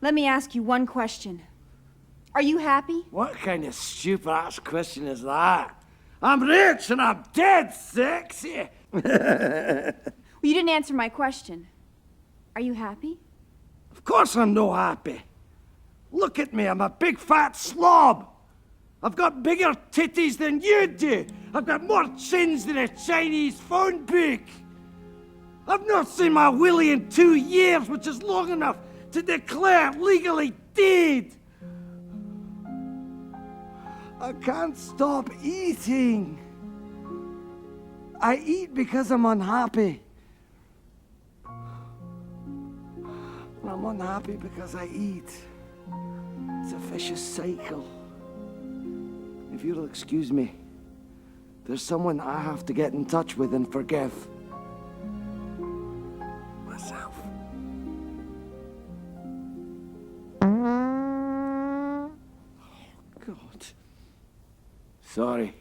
Let me ask you one question. Are you happy? What kind of stupid-ass question is that? I'm rich and I'm dead sexy. Well, you didn't answer my question. Are you happy? Of course I'm no happy. Look at me, I'm a big fat slob. I've got bigger titties than you do. I've got more chins than a Chinese phone book. I've not seen my willy in 2 years, which is long enough to declare legally dead. I can't stop eating. I eat because I'm unhappy. And I'm unhappy because I eat. It's a vicious cycle. If you'll excuse me, there's someone I have to get in touch with and forgive. Myself. Oh, God. Sorry,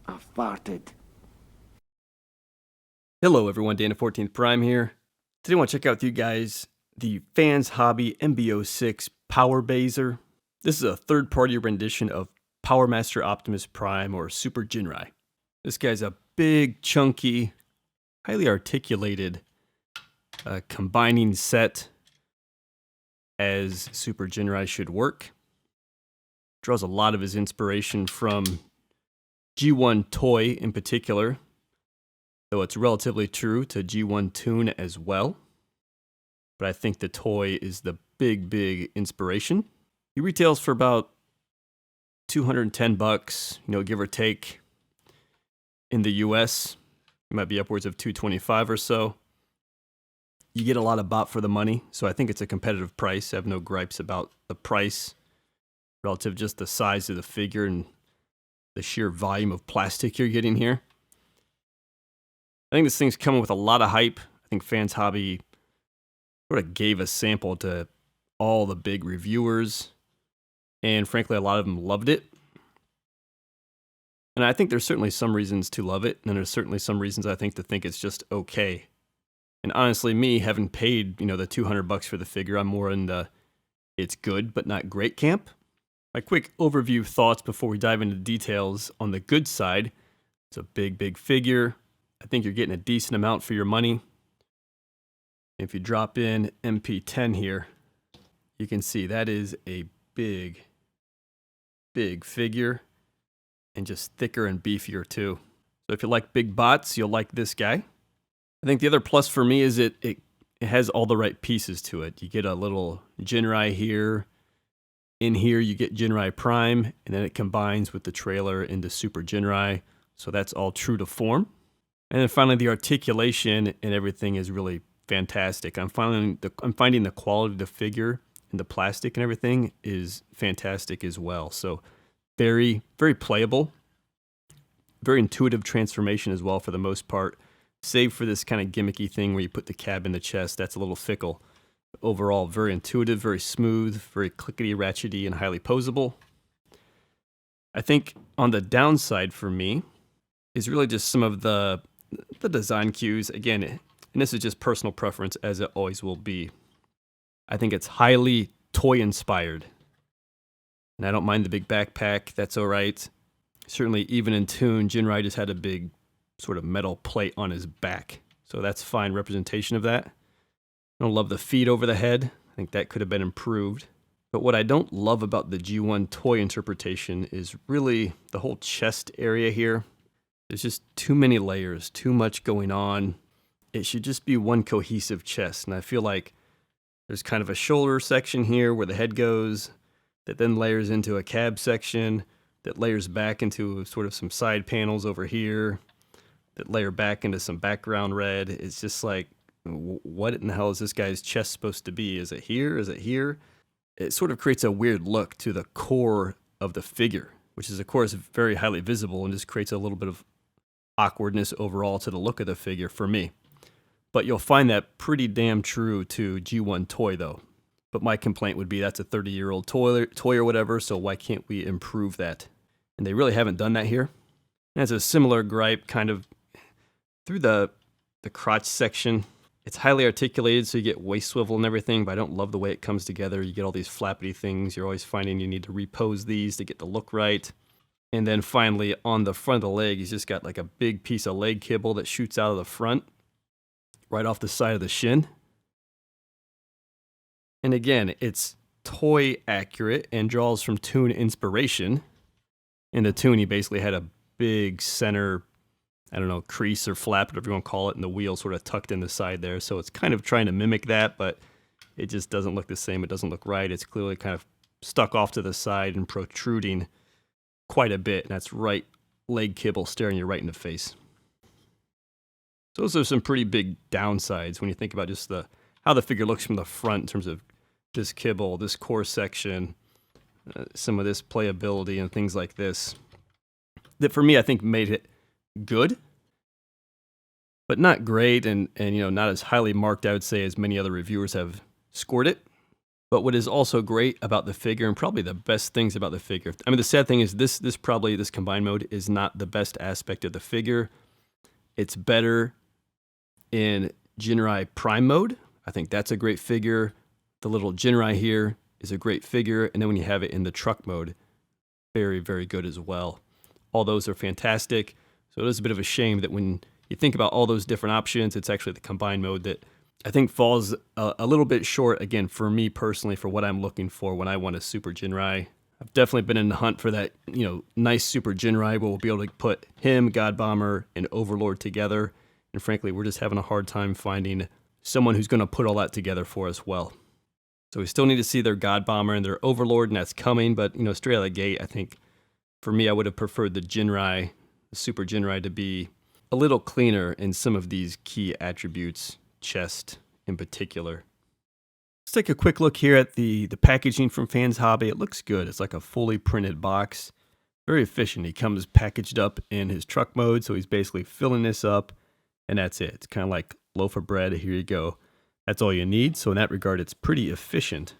I farted. Hello everyone, Dana 14th Prime here. Today I want to check out with you guys the Fans Hobby MB-06 Power Baser. This is a third-party rendition of Powermaster Optimus Prime or Super Ginrai. This guy's a big, chunky, highly articulated combining set as Super Ginrai should work. Draws a lot of his inspiration from G1 Toy in particular, though it's relatively true to G1 Toon as well. But I think the toy is the big inspiration. He retails for about $210, give or take. In the US, it might be upwards of $225 or so. You get a lot of bot for the money, so I think it's a competitive price. I have no gripes about the price relative to just the size of the figure and the sheer volume of plastic you're getting here. I think this thing's coming with a lot of hype. I think Fans Hobby sort of gave a sample to all the big reviewers, and frankly, a lot of them loved it. And I think there's certainly some reasons to love it, and there's certainly some reasons I think to think it's just okay. And honestly, me, having paid, the $200 for the figure, I'm more in the it's good but not great camp. My quick overview thoughts before we dive into details. On the good side, it's a big figure. I think you're getting a decent amount for your money. If you drop in MP10 here, you can see that is a big figure and just thicker and beefier too. So if you like big bots, you'll like this guy. I think the other plus for me is it has all the right pieces to it. You get a little Ginrai here. In here you get Ginrai Prime, and then it combines with the trailer into Super Ginrai. So that's all true to form. And then finally, the articulation and everything is really fantastic. I'm finding the quality of the figure and the plastic and everything is fantastic as well. So very playable, very intuitive transformation as well for the most part, save for this kind of gimmicky thing where you put the cab in the chest. That's a little fickle. Overall, very intuitive, very smooth, very clickety, ratchety, and highly posable. I think on the downside for me is really just some of the design cues. Again, and this is just personal preference as it always will be. I think it's highly toy-inspired. And I don't mind the big backpack, that's all right. Certainly, even in Toon, Ginrai just had a big sort of metal plate on his back. So that's fine representation of that. I don't love the feet over the head. I think that could have been improved. But what I don't love about the G1 toy interpretation is really the whole chest area here. There's just too many layers, too much going on. It should just be one cohesive chest. And I feel like there's kind of a shoulder section here where the head goes, that then layers into a cab section, that layers back into sort of some side panels over here, that layer back into some background red. It's just like, what in the hell is this guy's chest supposed to be? Is it here? Is it here? It sort of creates a weird look to the core of the figure, which is, of course, very highly visible and just creates a little bit of awkwardness overall to the look of the figure for me. But you'll find that pretty damn true to G1 Toy, though. But my complaint would be that's a 30-year-old toy or whatever, so why can't we improve that? And they really haven't done that here. And it's a similar gripe kind of through the crotch section. It's highly articulated, so you get waist swivel and everything, but I don't love the way it comes together. You get all these flappity things. You're always finding you need to repose these to get the look right. And then finally, on the front of the leg, he's just got like a big piece of leg kibble that shoots out of the front, right off the side of the shin. And again, it's toy accurate and draws from Toon inspiration. In the Toon, he basically had a big center, I don't know, crease or flap, whatever you want to call it, and the wheel sort of tucked in the side there. So it's kind of trying to mimic that, but it just doesn't look the same. It doesn't look right. It's clearly kind of stuck off to the side and protruding quite a bit. And that's right leg kibble staring you right in the face. So those are some pretty big downsides when you think about just how the figure looks from the front in terms of this kibble, this core section, some of this playability and things like this. That for me, I think made it good, but not great, and not as highly marked, I would say, as many other reviewers have scored it. But what is also great about the figure, and probably the best things about the figure, I mean, the sad thing is this combined mode is not the best aspect of the figure. It's better in Ginrai Prime mode. I think that's a great figure. The little Ginrai here is a great figure, and then when you have it in the truck mode, very, very good as well. All those are fantastic. So it is a bit of a shame that when you think about all those different options, it's actually the combined mode that I think falls a little bit short, again, for me personally, for what I'm looking for when I want a Super Ginrai. I've definitely been in the hunt for that, nice Super Ginrai where we'll be able to put him, God Bomber, and Overlord together. And frankly, we're just having a hard time finding someone who's going to put all that together for us well. So we still need to see their God Bomber and their Overlord, and that's coming. But, straight out of the gate, I think, for me, I would have preferred the Ginrai, the Super Ginrai, to be a little cleaner in some of these key attributes, chest in particular. Let's take a quick look here at the packaging from Fans Hobby. It looks good. It's like a fully printed box. Very efficient. He comes packaged up in his truck mode, so he's basically filling this up, and that's it. It's kind of like loaf of bread. Here you go. That's all you need. So in that regard, it's pretty efficient,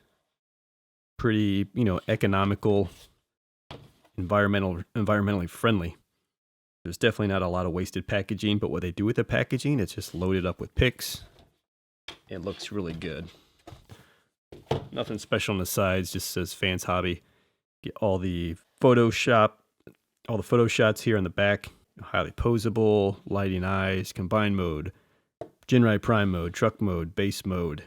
pretty, economical, environmentally friendly. There's definitely not a lot of wasted packaging, but what they do with the packaging, it's just loaded up with pics. It looks really good. Nothing special on the sides, just says Fans Hobby. Get all the photo shots here on the back. Highly posable, lighting eyes, combined mode, Ginrai Prime mode, truck mode, base mode.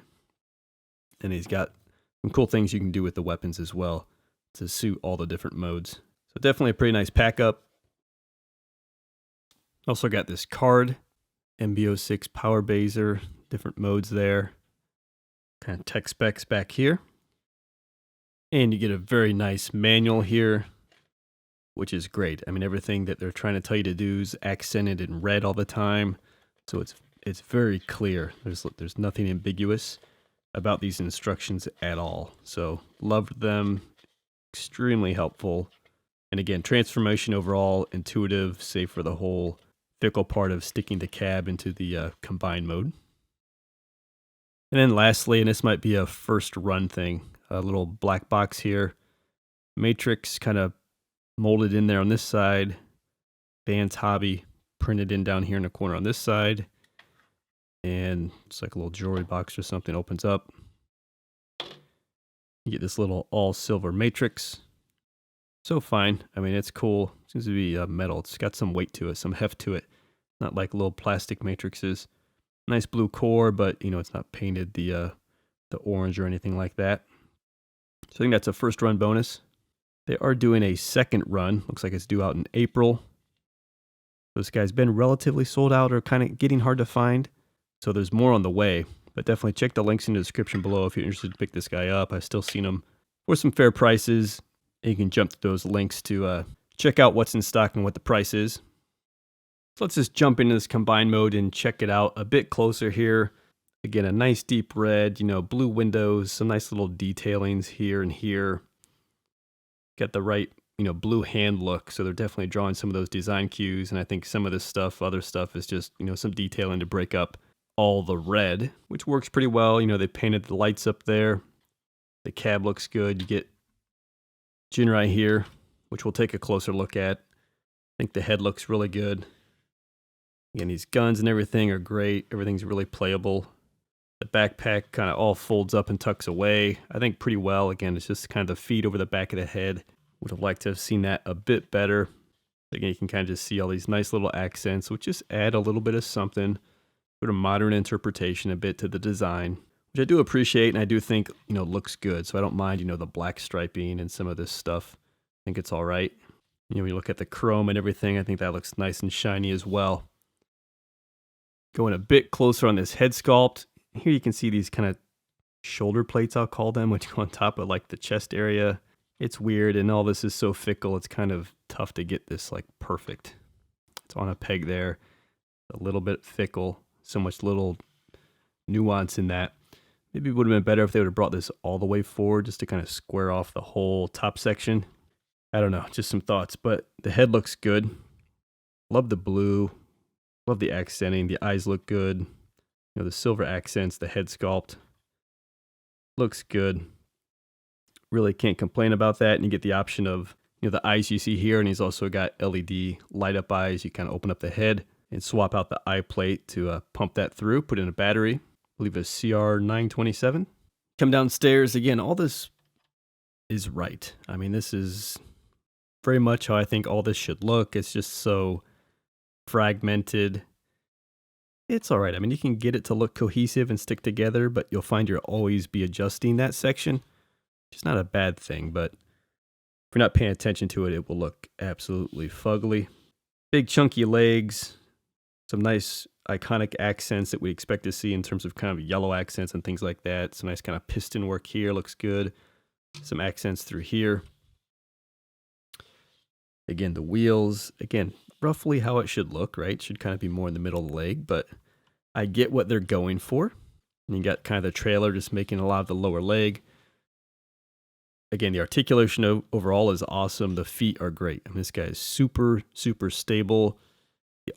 And he's got some cool things you can do with the weapons as well to suit all the different modes. So definitely a pretty nice pack up. Also got this card, MB-06 Power Baser, different modes there. Kind of tech specs back here. And you get a very nice manual here, which is great. I mean, everything that they're trying to tell you to do is accented in red all the time. So it's very clear. There's nothing ambiguous about these instructions at all. So loved them. Extremely helpful. And again, transformation overall intuitive, save for the whole fickle part of sticking the cab into the combined mode. And then lastly, and this might be a first run thing, a little black box here. Matrix kind of molded in there on this side. Fans Hobby printed in down here in the corner on this side. And it's like a little jewelry box or something opens up. You get this little all silver matrix. So fine. I mean, it's cool. Seems to be metal. It's got some weight to it, some heft to it. Not like little plastic matrices. Nice blue core, but it's not painted the orange or anything like that. So I think that's a first run bonus. They are doing a second run. Looks like it's due out in April. This guy's been relatively sold out or kind of getting hard to find. So there's more on the way. But definitely check the links in the description below if you're interested to pick this guy up. I've still seen him for some fair prices. And you can jump to those links to check out what's in stock and what the price is. So let's just jump into this combined mode and check it out a bit closer here. Again, a nice deep red, blue windows, some nice little detailings here and here. Got the right, blue hand look. So they're definitely drawing some of those design cues. And I think some of this other stuff is just, some detailing to break up all the red, which works pretty well. They painted the lights up there. The cab looks good. You get Ginrai here, which we'll take a closer look at. I think the head looks really good. Again, these guns and everything are great. Everything's really playable. The backpack kind of all folds up and tucks away, I think pretty well. Again, it's just kind of the feet over the back of the head. Would have liked to have seen that a bit better. Again, you can kind of just see all these nice little accents, which just add a little bit of something, sort of modern interpretation a bit to the design, which I do appreciate, and I do think, looks good. So I don't mind, the black striping and some of this stuff. I think it's all right. When you look at the chrome and everything, I think that looks nice and shiny as well. Going a bit closer on this head sculpt, here you can see these kind of shoulder plates, I'll call them, which go on top of like the chest area. It's weird, and all this is so fickle, it's kind of tough to get this like perfect. It's on a peg there, a little bit fickle, so much little nuance in that. Maybe it would have been better if they would have brought this all the way forward just to kind of square off the whole top section. I don't know, just some thoughts, but the head looks good. Love the blue, love the accenting, the eyes look good. The silver accents, the head sculpt looks good. Really can't complain about that. And you get the option of, the eyes you see here, and he's also got LED light up eyes. You kind of open up the head and swap out the eye plate to pump that through, put in a battery. I believe a CR927. Come downstairs. Again, all this is right. I mean, this is very much how I think all this should look. It's just so fragmented. It's all right. I mean, you can get it to look cohesive and stick together, but you'll find you'll always be adjusting that section. It's not a bad thing, but if you're not paying attention to it, it will look absolutely fugly. Big chunky legs, some nice iconic accents that we expect to see in terms of kind of yellow accents and things like that. Some nice kind of piston work here, looks good. Some accents through here. Again, the wheels, again, roughly how it should look, right? Should kind of be more in the middle of the leg, but I get what they're going for. And you got kind of the trailer just making a lot of the lower leg. Again, the articulation overall is awesome. The feet are great. I mean, this guy is super, super stable.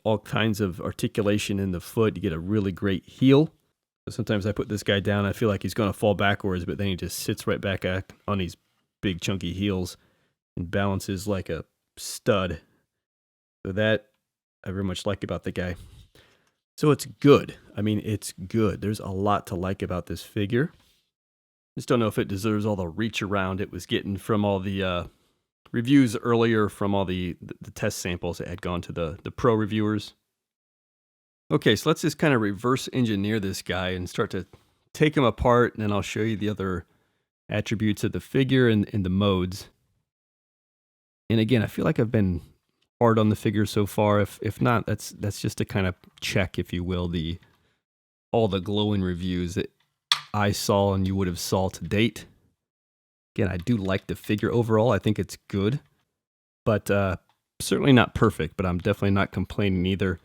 All kinds of articulation in the foot. You get a really great heel. So sometimes I put this guy down, I feel like he's going to fall backwards, but then he just sits right back on these big chunky heels and balances like a stud. So that I very much like about the guy. So it's good. I mean, it's good. There's a lot to like about this figure. Just don't know if it deserves all the reach around it was getting from all the reviews earlier, from all the test samples that had gone to the pro reviewers. Okay, so let's just kind of reverse engineer this guy and start to take him apart, and then I'll show you the other attributes of the figure and the modes. And again, I feel like I've been hard on the figure so far. If not, that's just to kind of check, if you will, all the glowing reviews that I saw and you would have saw to date. Again, I do like the figure overall. I think it's good, but certainly not perfect, but I'm definitely not complaining either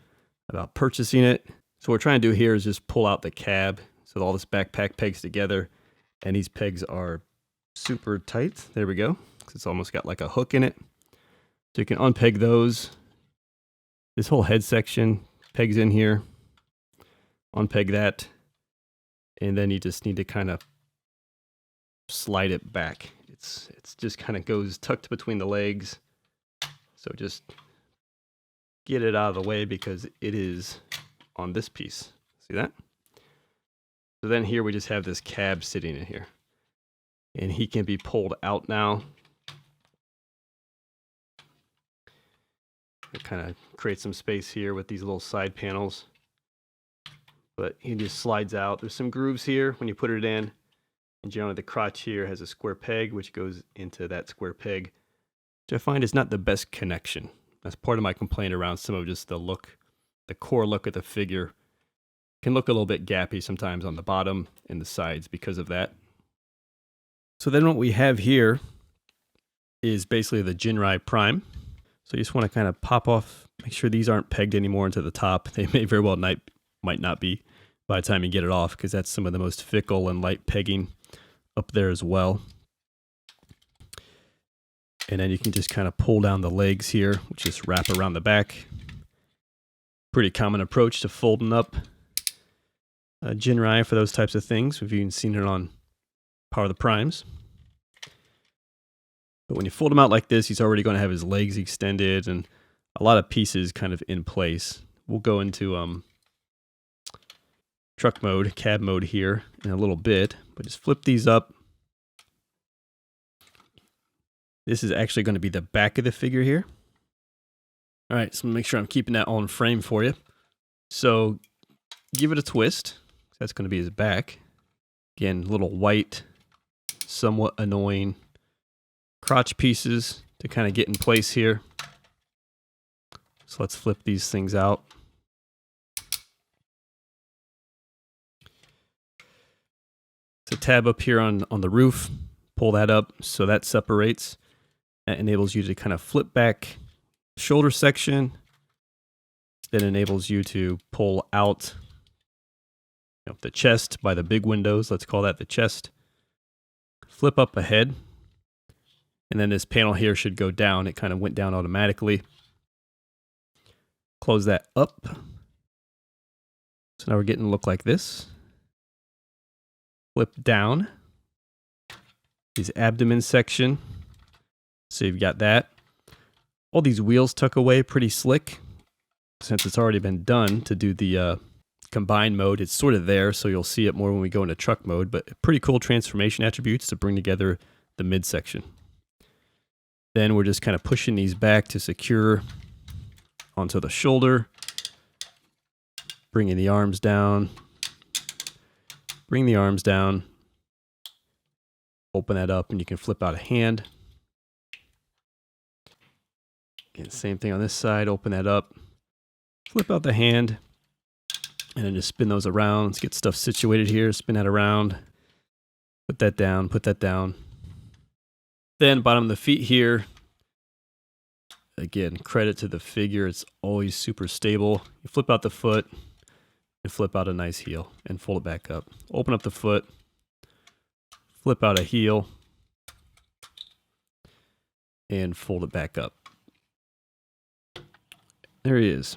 about purchasing it. So what we're trying to do here is just pull out the cab so all this backpack pegs together, and these pegs are super tight. There we go. It's almost got like a hook in it. So you can unpeg those. This whole head section pegs in here. Unpeg that. And then you just need to kind of slide it back. It's just kind of goes tucked between the legs. So just get it out of the way because it is on this piece. See that? So then here we just have this cab sitting in here. And he can be pulled out now. It kind of creates some space here with these little side panels. But he just slides out. There's some grooves here when you put it in. And generally the crotch here has a square peg, which goes into that square peg, which I find is not the best connection. That's part of my complaint around some of just the look, the core look of the figure. Can look a little bit gappy sometimes on the bottom and the sides because of that. So then what we have here is basically the Ginrai Prime. So you just want to kind of pop off, make sure these aren't pegged anymore into the top. They may very well might not be by the time you get it off, because that's some of the most fickle and light pegging up there as well. And then you can just kind of pull down the legs here, which just wrap around the back. Pretty common approach to folding up Ginrai for those types of things. We've even seen it on Power of the Primes. But when you fold him out like this, he's already going to have his legs extended and a lot of pieces kind of in place. We'll go into truck mode, cab mode here in a little bit, but just flip these up. This is actually going to be the back of the figure here. All right, so make sure I'm keeping that all in frame for you. So give it a twist. That's going to be his back. Again, little white, somewhat annoying crotch pieces to kind of get in place here. So let's flip these things out. It's a tab up here on the roof. Pull that up so that separates. That enables you to kind of flip back shoulder section. Then enables you to pull out the chest by the big windows. Let's call that the chest. Flip up ahead. And then this panel here should go down. It kind of went down automatically. Close that up. So now we're getting a look like this. Flip down. His abdomen section. So you've got that. All these wheels tuck away pretty slick. Since it's already been done to do the combined mode, it's sort of there, so you'll see it more when we go into truck mode, but pretty cool transformation attributes to bring together the midsection. Then we're just kind of pushing these back to secure onto the shoulder, bringing the arms down, bring the arms down, open that up, and you can flip out a hand. Again, same thing on this side, open that up, flip out the hand, and then just spin those around. Let's get stuff situated here, spin that around, put that down, put that down. Then bottom of the feet here, again, credit to the figure, it's always super stable. You flip out the foot, and flip out a nice heel, and fold it back up. Open up the foot, flip out a heel, and fold it back up. There he is.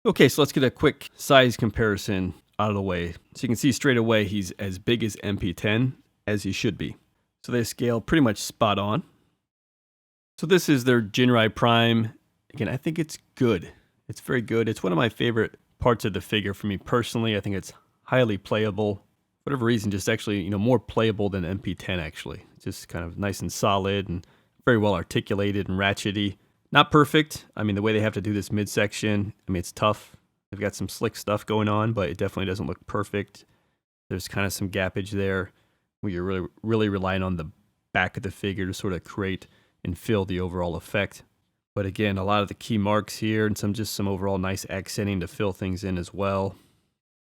Okay, so let's get a quick size comparison out of the way. So you can see straight away he's as big as MP10 as he should be. So they scale pretty much spot on. So this is their Ginrai Prime. Again, I think it's good. It's very good. It's one of my favorite parts of the figure for me personally. I think it's highly playable. For whatever reason, just actually, more playable than MP10 actually. It's just kind of nice and solid and very well articulated and ratchety. Not perfect. I mean, the way they have to do this midsection, it's tough. They've got some slick stuff going on, but it definitely doesn't look perfect. There's kind of some gappage there where you're really relying on the back of the figure to sort of create and fill the overall effect. But again, a lot of the key marks here and some overall nice accenting to fill things in as well.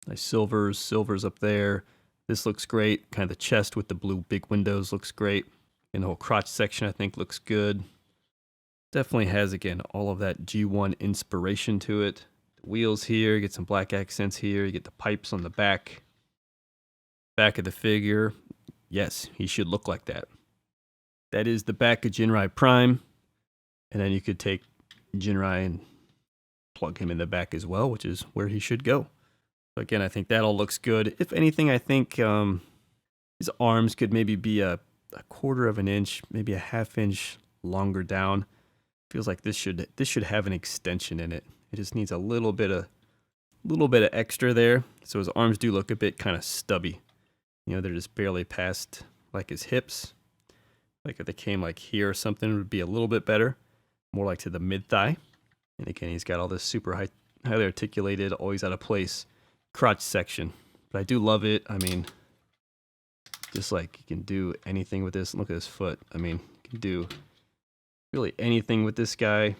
Nice silvers up there. This looks great. Kind of the chest with the blue big windows looks great. And the whole crotch section I think looks good. Definitely has, again, all of that G1 inspiration to it. The wheels here, you get some black accents here. You get the pipes on the back of the figure. Yes, he should look like that. That is the back of Ginrai Prime. And then you could take Ginrai and plug him in the back as well, which is where he should go. So again, I think that all looks good. If anything, I think his arms could maybe be a quarter of an inch, maybe a half inch longer down. Feels like this should have an extension in it. It just needs a little bit of extra there. So his arms do look a bit kind of stubby. They're just barely past like his hips. Like if they came like here or something, it would be a little bit better. More like to the mid thigh. And again, he's got all this super highly articulated, always out of place crotch section. But I do love it. Just like you can do anything with this. Look at his foot. You can do really anything with this guy.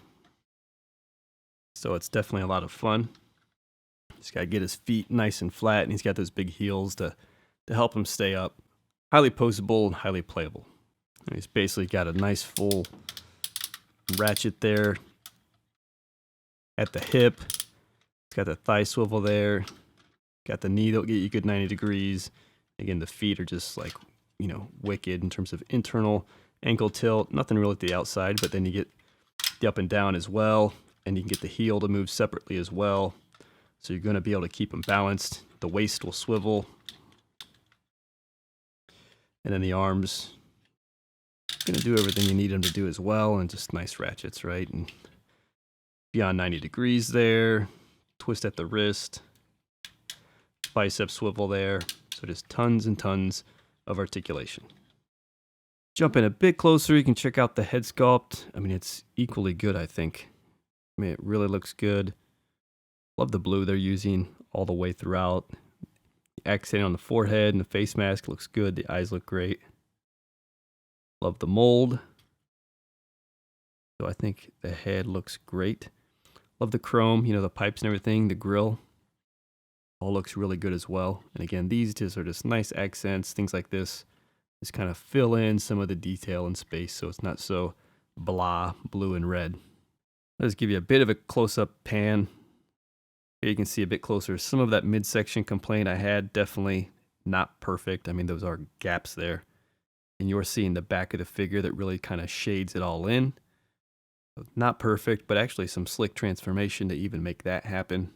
So it's definitely a lot of fun. Just gotta get his feet nice and flat, and he's got those big heels to help him stay up. Highly posable and highly playable. And he's basically got a nice full ratchet there at the hip. It's got the thigh swivel there. Got the knee that'll get you good 90 degrees. Again, the feet are just like, wicked in terms of internal ankle tilt. Nothing really at the outside, but then you get the up and down as well. And you can get the heel to move separately as well. So you're going to be able to keep them balanced. The waist will swivel. And then the arms, going to do everything you need them to do as well. And just nice ratchets, right? And beyond 90 degrees there. Twist at the wrist. bicep swivel there. So just tons and tons of articulation. Jump in a bit closer, you can check out the head sculpt. I mean, it's equally good, I think. I mean, it really looks good. Love the blue they're using all the way throughout. The accent on the forehead and the face mask looks good. The eyes look great. Love the mold. So I think the head looks great. Love the chrome, you know, the pipes and everything, the grill. All looks really good as well. And again, these just are just nice accents, things like this. Just kind of fill in some of the detail and space so it's not so blah, blue and red. I'll just give you a bit of a close-up pan. Here you can see a bit closer. Some of that midsection complaint I had, definitely not perfect. I mean, those are gaps there. And you're seeing the back of the figure that really kind of shades it all in. Not perfect, but actually some slick transformation to even make that happen.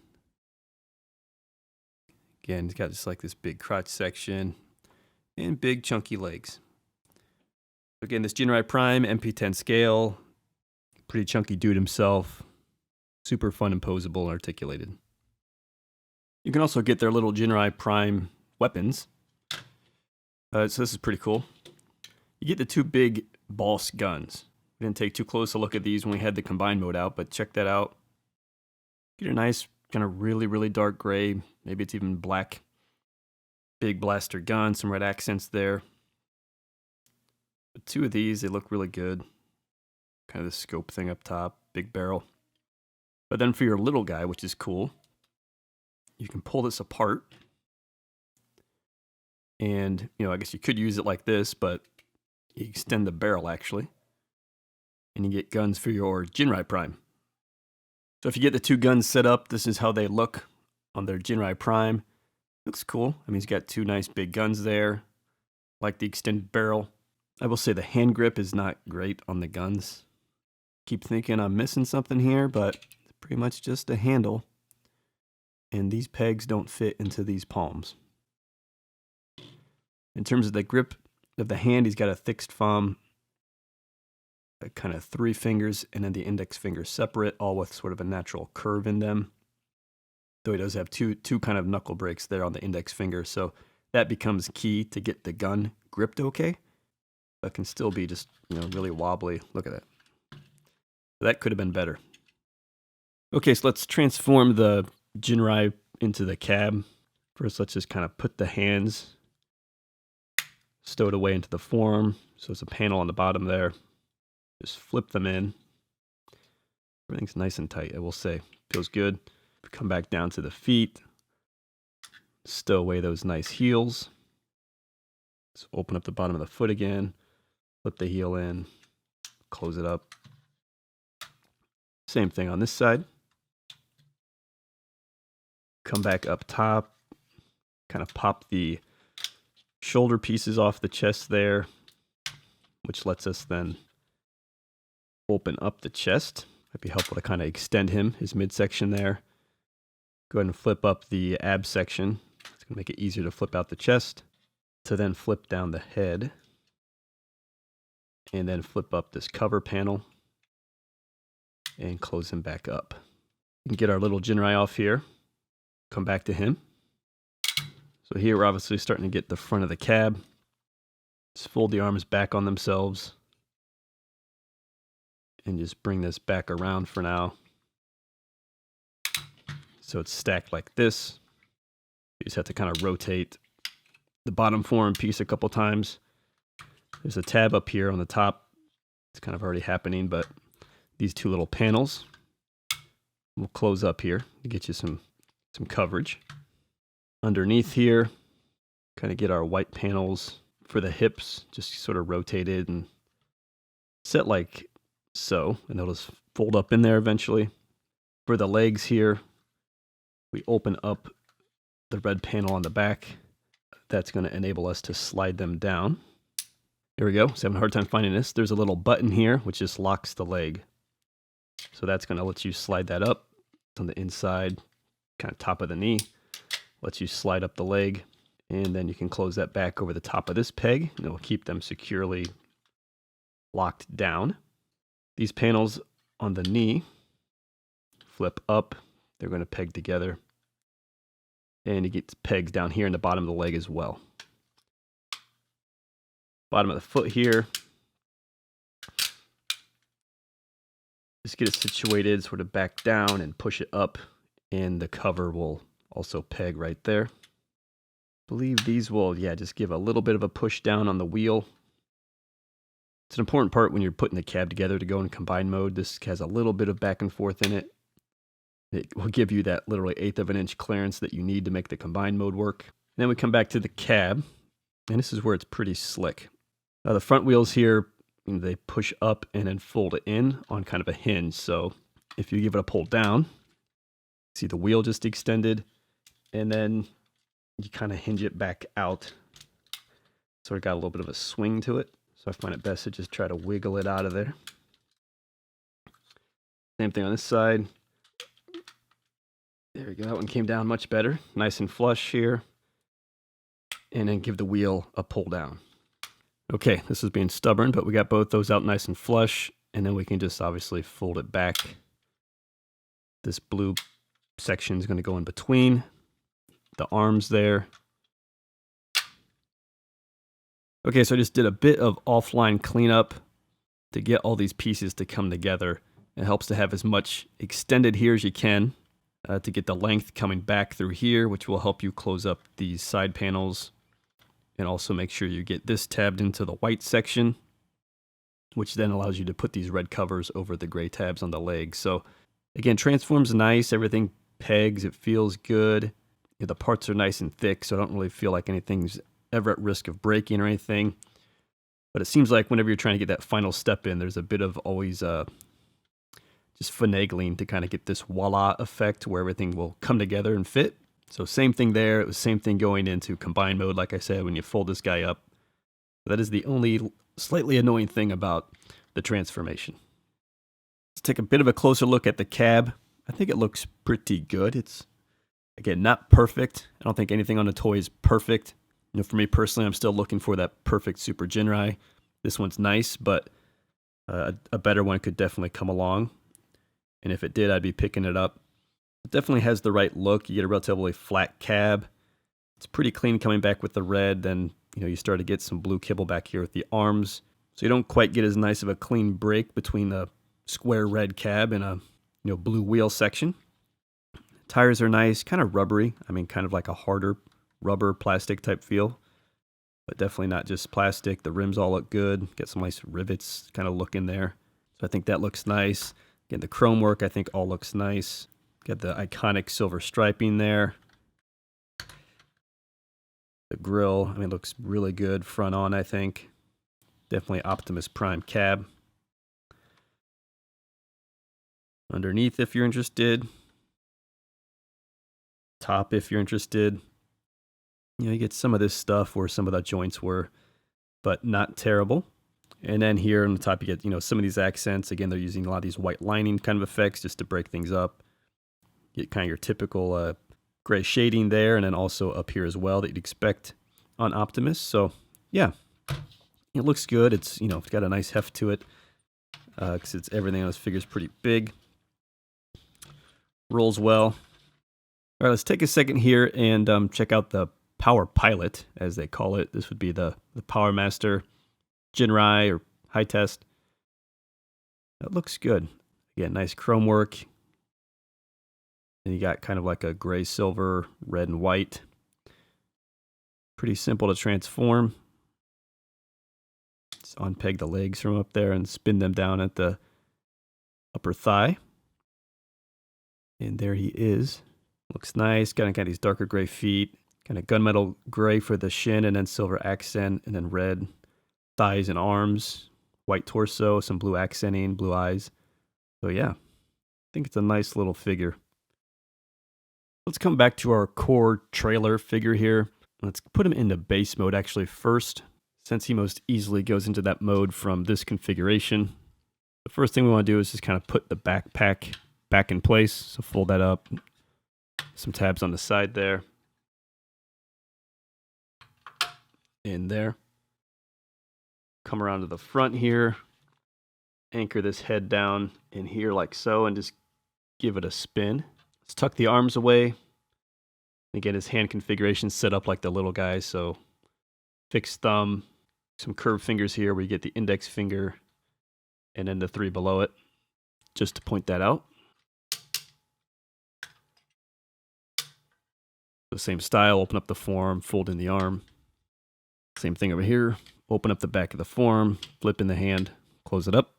Again, he's got just like this big crotch section and big chunky legs. Again, this Ginrai Prime, MP10 scale, pretty chunky dude himself, super fun and posable and articulated. You can also get their little Ginrai Prime weapons. So this is pretty cool. You get the two big Boss guns. We didn't take too close a look at these when we had the combined mode out, but check that out. Get a nice kind of really, really dark gray. Maybe it's even black. Big blaster gun, some red accents there. But two of these, they look really good. Kind of the scope thing up top, big barrel. But then for your little guy, which is cool, you can pull this apart. And, you know, I guess you could use it like this, but you extend the barrel actually. And you get guns for your Ginrai Prime. So if you get the two guns set up, this is how they look on their Ginrai Prime. Looks cool. I mean, he's got two nice big guns there. Like the extended barrel. I will say the hand grip is not great on the guns. Keep thinking I'm missing something here, but it's pretty much just a handle. And these pegs don't fit into these palms. In terms of the grip of the hand, he's got a fixed thumb. Kind of three fingers and then the index finger separate, all with sort of a natural curve in them. Though he does have two kind of knuckle breaks there on the index finger, so that becomes key to get the gun gripped okay. But can still be just, you know, really wobbly. Look at that. That could have been better. Okay, so let's transform the Ginrai into the cab. First, let's just kind of put the hands stowed away into the form. So it's a panel on the bottom there. Just flip them in. Everything's nice and tight, I will say. Feels good. Come back down to the feet. Stow away those nice heels. Just open up the bottom of the foot again. Flip the heel in. Close it up. Same thing on this side. Come back up top. Kind of pop the shoulder pieces off the chest there, which lets us then open up the chest. Might be helpful to kind of extend his midsection there. Go ahead and flip up the ab section. It's going to make it easier to flip out the chest. To then flip down the head. And then flip up this cover panel. And close him back up. We can get our little Ginrai off here. Come back to him. So here we're obviously starting to get the front of the cab. Just fold the arms back on themselves. And just bring this back around for now. So it's stacked like this. You just have to kind of rotate the bottom form piece a couple times. There's a tab up here on the top. It's kind of already happening, but these two little panels will close up here to get you some coverage. Underneath here, kind of get our white panels for the hips, just sort of rotated and set like so, and they'll just fold up in there eventually. For the legs here, we open up the red panel on the back. That's going to enable us to slide them down. There we go. So having a hard time finding this. There's a little button here, which just locks the leg. So that's going to let you slide that up. It's on the inside, kind of top of the knee. Lets you slide up the leg. And then you can close that back over the top of this peg. And it will keep them securely locked down. These panels on the knee flip up. They're going to peg together. And you get pegs down here in the bottom of the leg as well. Bottom of the foot here. Just get it situated, sort of back down and push it up. And the cover will also peg right there. I believe these will, yeah, just give a little bit of a push down on the wheel. It's an important part when you're putting the cab together to go in combine mode. This has a little bit of back and forth in it. It will give you that literally 1/8 of an inch clearance that you need to make the combine mode work. Then we come back to the cab, and this is where it's pretty slick. The front wheels here, they push up and then fold it in on kind of a hinge. So if you give it a pull down, see the wheel just extended, and then you kind of hinge it back out. Sort of got a little bit of a swing to it. So I find it best to just try to wiggle it out of there. Same thing on this side. There we go. That one came down much better. Nice and flush here. And then give the wheel a pull down. Okay, this is being stubborn, but we got both those out nice and flush. And then we can just obviously fold it back. This blue section is going to go in between the arms there. Okay, so I just did a bit of offline cleanup to get all these pieces to come together. It helps to have as much extended here as you can to get the length coming back through here, which will help you close up these side panels. And also make sure you get this tabbed into the white section, which then allows you to put these red covers over the gray tabs on the legs. So again, transforms nice, everything pegs, it feels good. The parts are nice and thick, so I don't really feel like anything's ever at risk of breaking or anything. But it seems like whenever you're trying to get that final step in, there's a bit of always just finagling to kind of get this voila effect where everything will come together and fit. So same thing there. It was same thing going into combine mode, like I said, when you fold this guy up. That is the only slightly annoying thing about the transformation. Let's take a bit of a closer look at the cab. I think it looks pretty good. It's, again, not perfect. I don't think anything on the toy is perfect. You know, for me personally, I'm still looking for that perfect Super Ginrai. This one's nice, but a better one could definitely come along. And if it did, I'd be picking it up. It definitely has the right look. You get a relatively flat cab. It's pretty clean coming back with the red. Then, you know, you start to get some blue kibble back here with the arms. So you don't quite get as nice of a clean break between the square red cab and a blue wheel section. Tires are nice, kind of rubbery. I mean, kind of like a harder rubber plastic type feel, but definitely not just plastic. The rims all look good. Get some nice rivets kind of look in there. So I think that looks nice. Again, the chrome work I think all looks nice. Got the iconic silver striping there. The grille, I mean, looks really good front on, I think. Definitely Optimus Prime cab. Underneath, if you're interested. Top, if you're interested. You know, you get some of this stuff where some of the joints were, but not terrible. And then here on the top, you get, some of these accents. Again, they're using a lot of these white lining kind of effects just to break things up. Get kind of your typical gray shading there, and then also up here as well that you'd expect on Optimus. So, yeah, it looks good. It's, it's got a nice heft to it because it's everything on this figure is pretty big. Rolls well. All right, let's take a second here and check out the Power Pilot, as they call it. This would be the Powermaster Ginrai or High Test. That looks good. Again, nice chrome work. And you got kind of like a gray, silver, red, and white. Pretty simple to transform. Just unpeg the legs from up there and spin them down at the upper thigh. And there he is. Looks nice. Got these darker gray feet. Kind of gunmetal gray for the shin, and then silver accent, and then red thighs and arms. White torso, some blue accenting, blue eyes. So yeah, I think it's a nice little figure. Let's come back to our core trailer figure here. Let's put him into base mode actually first, since he most easily goes into that mode from this configuration. The first thing we want to do is just kind of put the backpack back in place. So fold that up. Some tabs on the side there. In there. Come around to the front here. Anchor this head down in here like so and just give it a spin. Let's tuck the arms away. Again, his hand configuration set up like the little guy, so fixed thumb, some curved fingers here where you get the index finger, and then the 3 below it, just to point that out. The same style, open up the form, fold in the arm. Same thing over here, open up the back of the form, flip in the hand, close it up.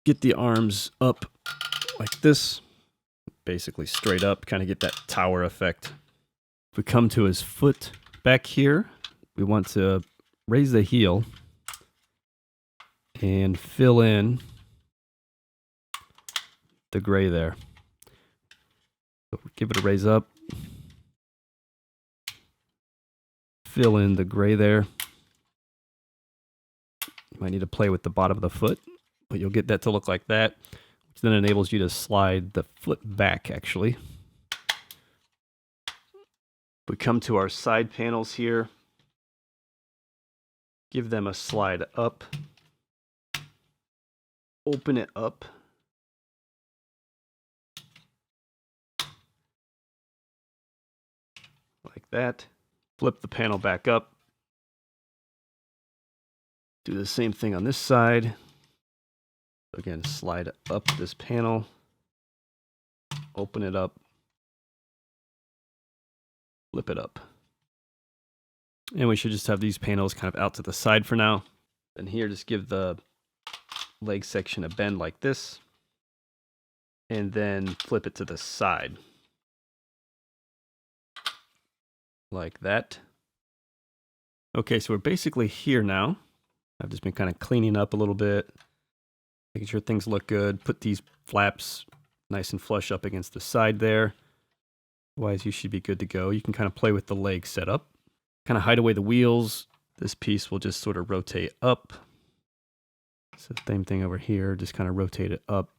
Get the arms up like this, basically straight up, kind of get that tower effect. If we come to his foot back here, we want to raise the heel and fill in the gray there. So give it a raise up. Fill in the gray there. You might need to play with the bottom of the foot, but you'll get that to look like that, which then enables you to slide the foot back, actually. We come to our side panels here. Give them a slide up. Open it up. Like that. Flip the panel back up. Do the same thing on this side. Again, slide up this panel. Open it up. Flip it up. And we should just have these panels kind of out to the side for now. And here, just give the leg section a bend like this. And then flip it to the side. Like that. Okay, so we're basically here now. I've just been kind of cleaning up a little bit, making sure things look good. Put these flaps nice and flush up against the side there. Otherwise, you should be good to go. You can kind of play with the leg setup. Kind of hide away the wheels. This piece will just sort of rotate up. So same thing over here, just kind of rotate it up.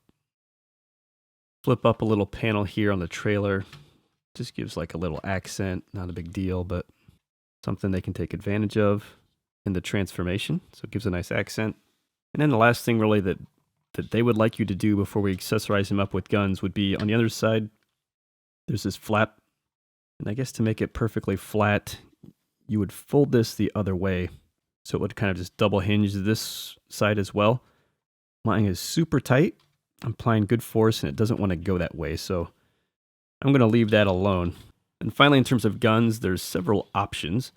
Flip up a little panel here on the trailer. Just gives like a little accent, not a big deal, but something they can take advantage of in the transformation. So it gives a nice accent. And then the last thing really that they would like you to do before we accessorize him up with guns would be on the other side, there's this flap. And I guess to make it perfectly flat, you would fold this the other way. So it would kind of just double hinge this side as well. Mine is super tight. I'm applying good force and it doesn't want to go that way. So I'm going to leave that alone. And finally, in terms of guns, there's several options.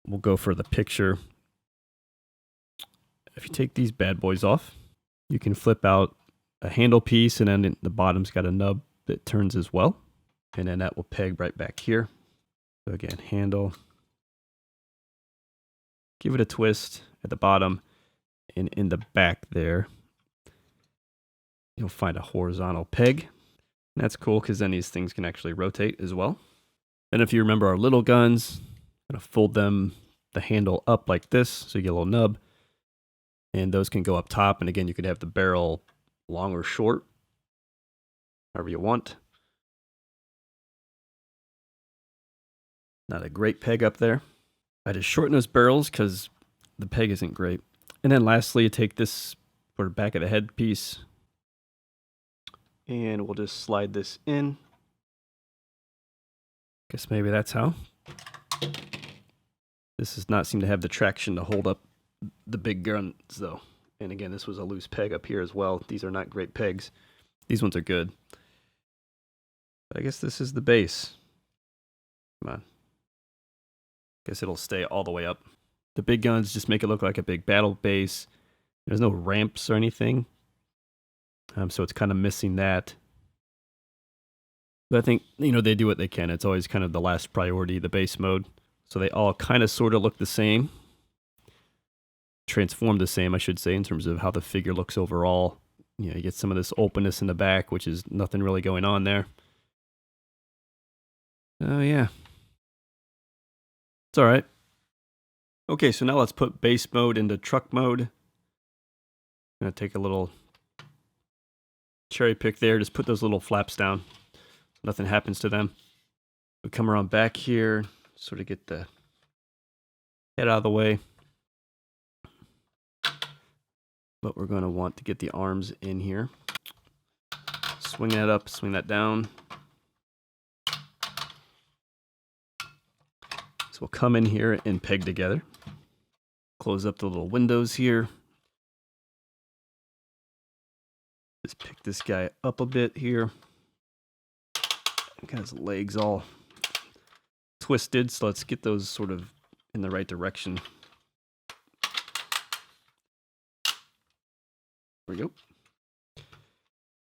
We'll go for the picture. If you take these bad boys off, you can flip out a handle piece, and then the bottom's got a nub that turns as well. And then that will peg right back here. So again, handle. Give it a twist at the bottom, and in the back there, you'll find a horizontal peg. And that's cool because then these things can actually rotate as well. And if you remember our little guns, I'm going to fold them, the handle up like this, so you get a little nub. And those can go up top. And again, you could have the barrel long or short, however you want. Not a great peg up there. I just shorten those barrels because the peg isn't great. And then lastly, you take this for the back of the head piece, and we'll just slide this in. Guess maybe that's how. This does not seem to have the traction to hold up the big guns, though. And again, this was a loose peg up here as well. These are not great pegs. These ones are good. But I guess this is the base. Come on. Guess it'll stay all the way up. The big guns just make it look like a big battle base. There's no ramps or anything. So it's kind of missing that. But I think, they do what they can. It's always kind of the last priority, the base mode. So they all kind of sort of look the same. Transform the same, I should say, in terms of how the figure looks overall. You get some of this openness in the back, which is nothing really going on there. Oh, yeah. It's all right. Okay, so now let's put base mode into truck mode. I'm going to take a little cherry pick there. Just put those little flaps down. Nothing happens to them. We come around back here, sort of get the head out of the way. But we're going to want to get the arms in here. Swing that up, swing that down. So we'll come in here and peg together. Close up the little windows here. Just pick this guy up a bit here. Got his legs all twisted, so let's get those sort of in the right direction. There we go.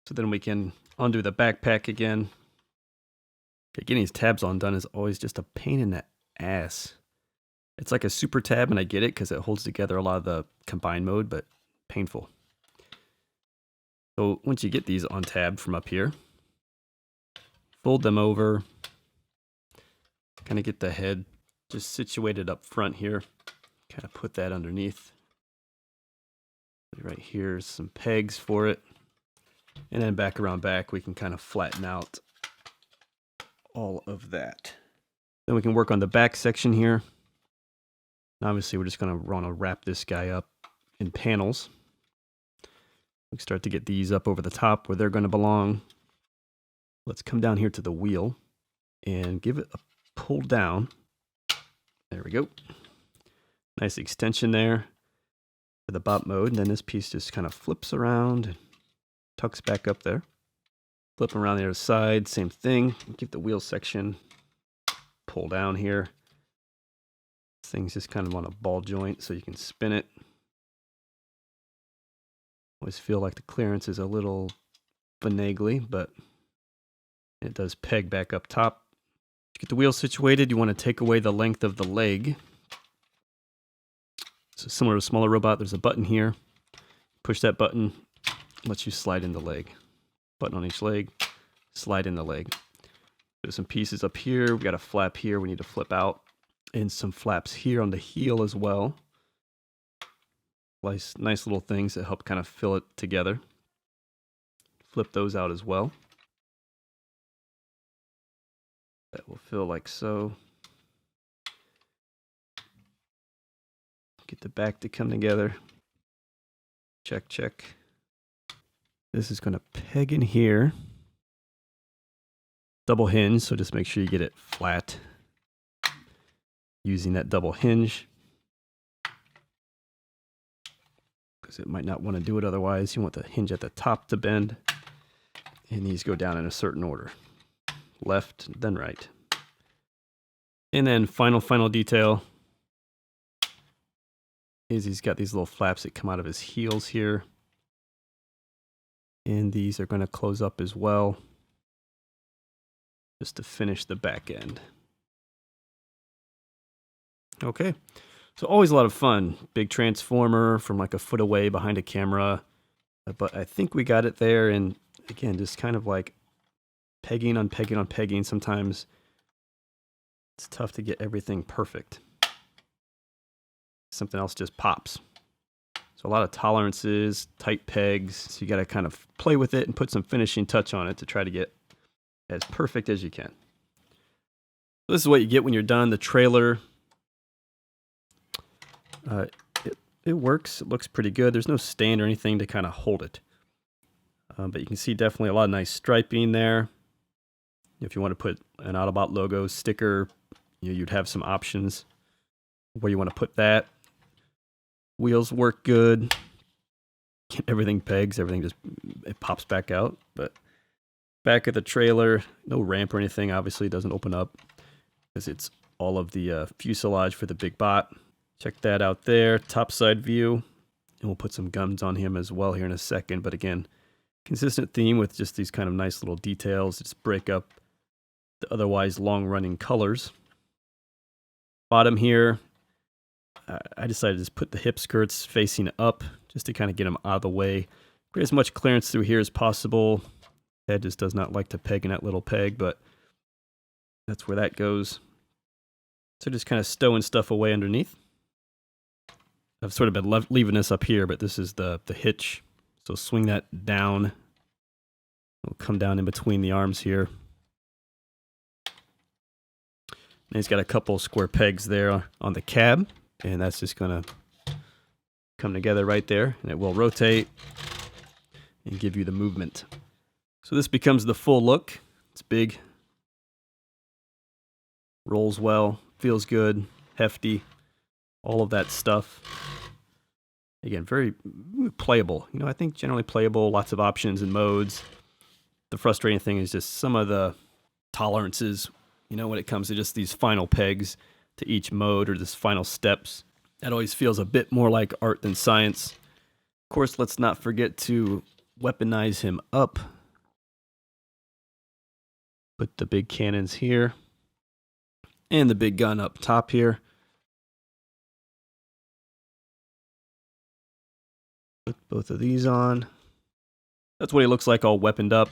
So then we can undo the backpack again. Okay, getting these tabs undone is always just a pain in the ass. It's like a super tab, and I get it because it holds together a lot of the combined mode, but painful. So once you get these untabbed from up here, fold them over, kind of get the head just situated up front here, kind of put that underneath. Right here's some pegs for it. And then back around back, we can kind of flatten out all of that. Then we can work on the back section here. Obviously, we're just going to want to wrap this guy up in panels. We start to get these up over the top where they're going to belong. Let's come down here to the wheel and give it a pull down. There we go. Nice extension there for the bot mode. And then this piece just kind of flips around and tucks back up there. Flip around the other side, same thing. Give the wheel section pull down here. This thing's just kind of on a ball joint so you can spin it. Always feel like the clearance is a little finagly, but it does peg back up top. To get the wheel situated, you want to take away the length of the leg. So similar to a smaller robot, there's a button here. Push that button, lets you slide in the leg. Button on each leg, slide in the leg. There's some pieces up here. We got a flap here we need to flip out. And some flaps here on the heel as well. Nice little things that help kind of fill it together. Flip those out as well. That will fill like so. Get the back to come together. Check, check. This is going to peg in here. Double hinge, so just make sure you get it flat. Using that double hinge. Because it might not want to do it otherwise. You want the hinge at the top to bend. And these go down in a certain order. Left, then right. And then final detail is he's got these little flaps that come out of his heels here. And these are going to close up as well, just to finish the back end. Okay, so always a lot of fun. Big transformer from like a foot away behind a camera. But I think we got it there, and again, just kind of like pegging on pegging on pegging. Sometimes it's tough to get everything perfect. Something else just pops. So a lot of tolerances, tight pegs. So you got to kind of play with it and put some finishing touch on it to try to get as perfect as you can. So this is what you get when you're done. The trailer, it works. It looks pretty good. There's no stand or anything to kind of hold it. But you can see definitely a lot of nice striping there. If you want to put an Autobot logo sticker, you'd have some options where you want to put that. Wheels work good. Everything pegs. Everything just it pops back out. But back of the trailer, no ramp or anything. Obviously, it doesn't open up because it's all of the fuselage for the big bot. Check that out there. Top side view. And we'll put some guns on him as well here in a second. But again, consistent theme with just these kind of nice little details. Just break up the otherwise long-running colors. Bottom here, I decided to just put the hip skirts facing up just to kind of get them out of the way. Get as much clearance through here as possible. Head just does not like to peg in that little peg, but that's where that goes. So just kind of stowing stuff away underneath. I've sort of been leaving this up here, but this is the hitch. So swing that down. It'll come down in between the arms here. And he's got a couple square pegs there on the cab, and that's just going to come together right there, and it will rotate and give you the movement. So this becomes the full look. It's big, rolls well, feels good, hefty, all of that stuff. Again, very playable. You know, I think generally playable, lots of options and modes. The frustrating thing is just some of the tolerances, you know, when it comes to just these final pegs to each mode or just final steps. That always feels a bit more like art than science. Of course, let's not forget to weaponize him up. Put the big cannons here. And the big gun up top here. Put both of these on. That's what he looks like all weaponed up.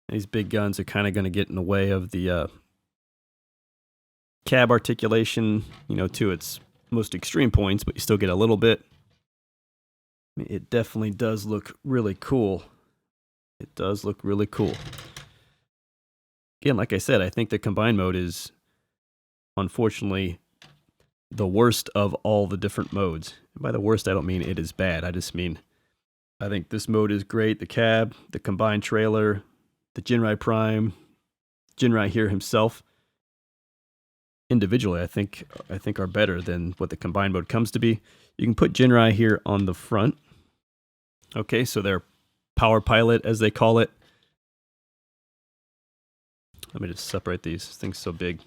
These big guns are kind of going to get in the way of the cab articulation, you know, to its most extreme points, but you still get a little bit. I mean, it definitely does look really cool. It does look really cool. Again, like I said, I think the combined mode is, unfortunately, the worst of all the different modes. And by the worst, I don't mean it is bad. I just mean I think this mode is great. The cab, the combined trailer, the Ginrai Prime, Ginrai here himself, individually, I think are better than what the combined mode comes to be. You can put Ginrai here on the front. Okay, so they're power pilot, as they call it. Let me just separate these. This thing's so big.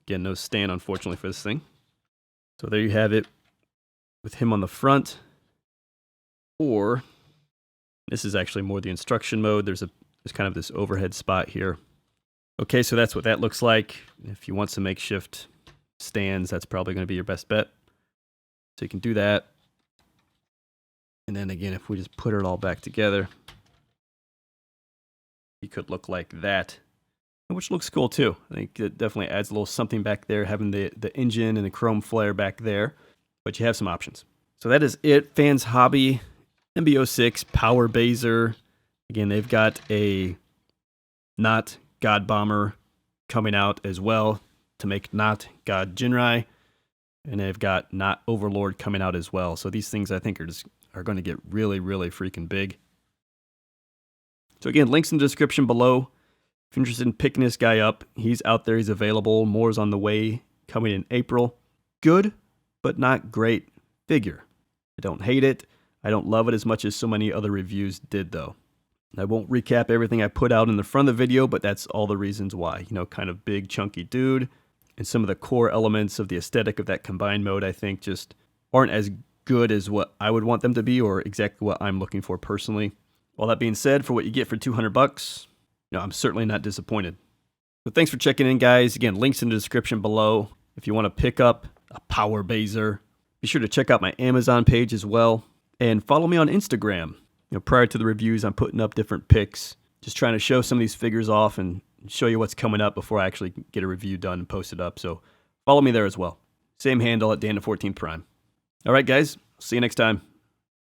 Again, no stand, unfortunately, for this thing. So there you have it with him on the front. Or, this is actually more the instruction mode. There's kind of this overhead spot here. Okay, so that's what that looks like. If you want some makeshift stands, that's probably going to be your best bet. So you can do that. And then again, if we just put it all back together, you could look like that. Which looks cool too. I think it definitely adds a little something back there, having the engine and the chrome flare back there. But you have some options. So that is it. Fans Hobby, MB-06, Power Baser. Again, they've got a not God Bomber coming out as well to make not God Ginrai. And they've got not Overlord coming out as well. So these things I think are going to get really, really freaking big. So again, links in the description below. If you're interested in picking this guy up, he's out there, he's available. More is on the way, coming in April. Good, but not great figure. I don't hate it. I don't love it as much as so many other reviews did, though. I won't recap everything I put out in the front of the video, but that's all the reasons why. You know, kind of big, chunky dude. And some of the core elements of the aesthetic of that combined mode, I think, just aren't as good as what I would want them to be or exactly what I'm looking for personally. All that being said, for what you get for $200, no, I'm certainly not disappointed. So thanks for checking in, guys. Again, links in the description below. If you want to pick up a Power Baser, be sure to check out my Amazon page as well. And follow me on Instagram. You know, prior to the reviews, I'm putting up different pics. Just trying to show some of these figures off and show you what's coming up before I actually get a review done and post it up. So follow me there as well. Same handle at Dan14 Prime. All right, guys. See you next time.